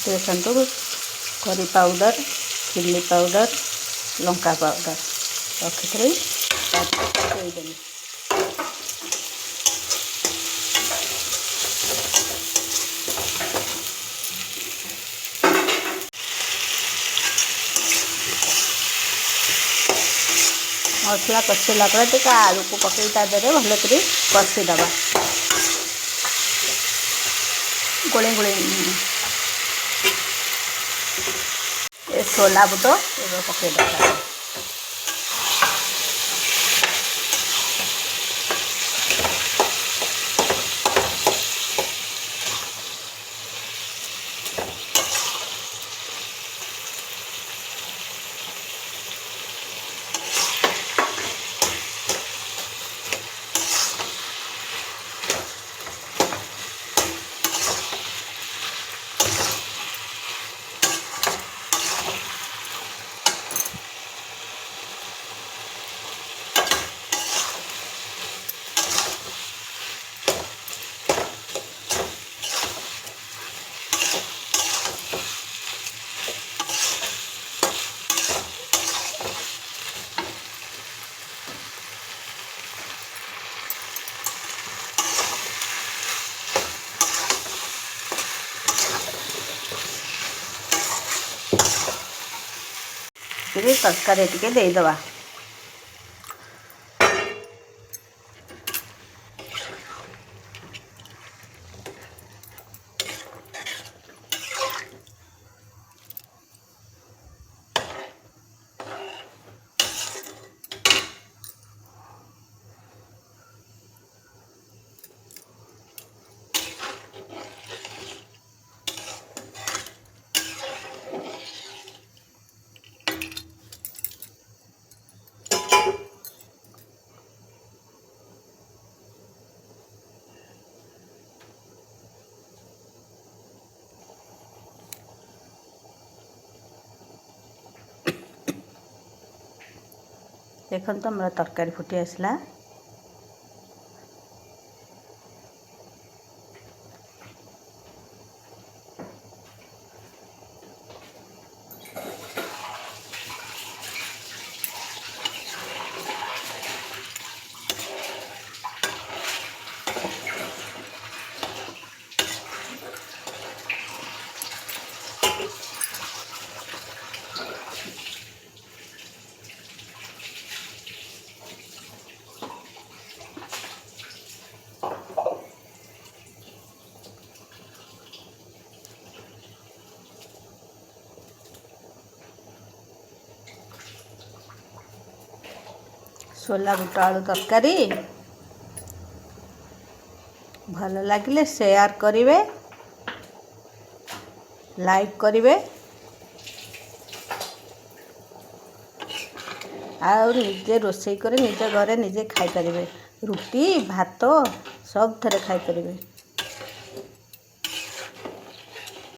देखो curry powder chilli powder Lanka powder रखी पकईदेवी मसला कषेला आलू को पकई दे भलकर कषीदबा गोले गोले ये छोला बुट ये पकईदे तरकारी टिके देदबा देखो तो हमारा तरकारी फुटी आसला छोला बुट आलू तरकारी भल लगे शेयर करेंगे लाइक करेंगे और निजे रोषे कर निजे घरे निजे खाई पारे रुटी भात सब थे खाई पारे।